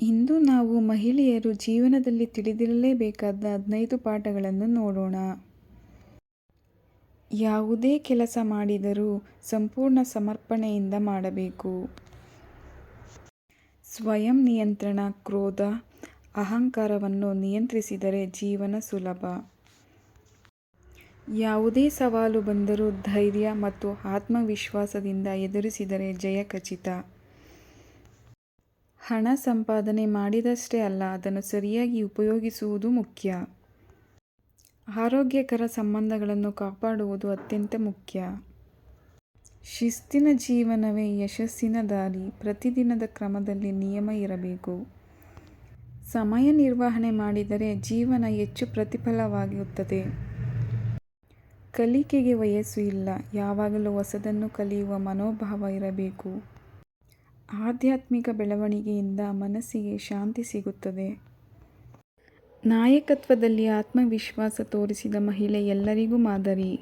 ಇಂದು ನಾವು ಮಹಿಳೆಯರು ಜೀವನದಲ್ಲಿ ತಿಳಿದಿರಲೇಬೇಕಾದ 15 ಪಾಠಗಳನ್ನು ನೋಡೋಣ. ಯಾವುದೇ ಕೆಲಸ ಮಾಡಿದರೂ ಸಂಪೂರ್ಣ ಸಮರ್ಪಣೆಯಿಂದ ಮಾಡಬೇಕು. ಸ್ವಯಂ ನಿಯಂತ್ರಣ, ಕ್ರೋಧ, ಅಹಂಕಾರವನ್ನು ನಿಯಂತ್ರಿಸಿದರೆ ಜೀವನ ಸುಲಭ. ಯಾವುದೇ ಸವಾಲು ಬಂದರೂ ಧೈರ್ಯ ಮತ್ತು ಆತ್ಮವಿಶ್ವಾಸದಿಂದ ಎದುರಿಸಿದರೆ ಜಯ ಖಚಿತ. ಹಣ ಸಂಪಾದನೆ ಮಾಡಿದಷ್ಟೇ ಅಲ್ಲ, ಅದನ್ನು ಸರಿಯಾಗಿ ಉಪಯೋಗಿಸುವುದು ಮುಖ್ಯ. ಆರೋಗ್ಯಕರ ಸಂಬಂಧಗಳನ್ನು ಕಾಪಾಡುವುದು ಅತ್ಯಂತ ಮುಖ್ಯ. ಶಿಸ್ತಿನ ಜೀವನವೇ ಯಶಸ್ಸಿನ ದಾರಿ. ಪ್ರತಿದಿನದ ಕ್ರಮದಲ್ಲಿ ನಿಯಮ ಇರಬೇಕು. ಸಮಯ ನಿರ್ವಹಣೆ ಮಾಡಿದರೆ ಜೀವನ ಹೆಚ್ಚು ಪ್ರತಿಫಲವಾಗುತ್ತದೆ. ಕಲಿಕೆಗೆ ವಯಸ್ಸು ಇಲ್ಲ. ಯಾವಾಗಲೂ ಹೊಸದನ್ನು ಕಲಿಯುವ ಮನೋಭಾವ ಇರಬೇಕು. ಆಧ್ಯಾತ್ಮಿಕ ಬೆಳವಣಿಗೆಯಿಂದ ಮನಸ್ಸಿಗೆ ಶಾಂತಿ ಸಿಗುತ್ತದೆ. ನಾಯಕತ್ವದಲ್ಲಿ ಆತ್ಮವಿಶ್ವಾಸ ತೋರಿಸಿದ ಮಹಿಳೆ ಎಲ್ಲರಿಗೂ ಮಾದರಿ.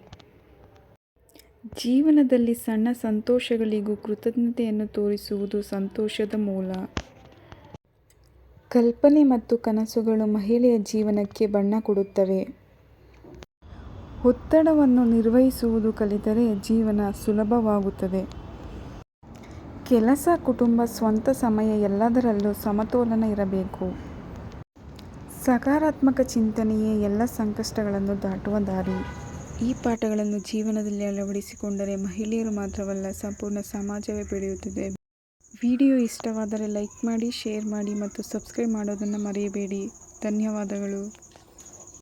ಜೀವನದಲ್ಲಿ ಸಣ್ಣ ಸಂತೋಷಗಳಿಗೂ ಕೃತಜ್ಞತೆಯನ್ನು ತೋರಿಸುವುದು ಸಂತೋಷದ ಮೂಲ. ಕಲ್ಪನೆ ಮತ್ತು ಕನಸುಗಳು ಮಹಿಳೆಯ ಜೀವನಕ್ಕೆ ಬಣ್ಣ ಕೊಡುತ್ತವೆ. ಒತ್ತಡವನ್ನು ನಿರ್ವಹಿಸುವುದು ಕಲಿತರೆ ಜೀವನ ಸುಲಭವಾಗುತ್ತದೆ. ಕೆಲಸ, ಕುಟುಂಬ, ಸ್ವಂತ ಸಮಯ ಎಲ್ಲದರಲ್ಲೂ ಸಮತೋಲನ ಇರಬೇಕು. ಸಕಾರಾತ್ಮಕ ಚಿಂತನೆಯೇ ಎಲ್ಲ ಸಂಕಷ್ಟಗಳನ್ನು ದಾಟುವ ದಾರಿ. ಈ ಪಾಠಗಳನ್ನು ಜೀವನದಲ್ಲಿ ಅಳವಡಿಸಿಕೊಂಡರೆ ಮಹಿಳೆಯರು ಮಾತ್ರವಲ್ಲ, ಸಂಪೂರ್ಣ ಸಮಾಜವೇ ಬೆಳೆಯುತ್ತದೆ. ವಿಡಿಯೋ ಇಷ್ಟವಾದರೆ ಲೈಕ್ ಮಾಡಿ, ಶೇರ್ ಮಾಡಿ ಮತ್ತು ಸಬ್ಸ್ಕ್ರೈಬ್ ಮಾಡೋದನ್ನು ಮರೆಯಬೇಡಿ. ಧನ್ಯವಾದಗಳು.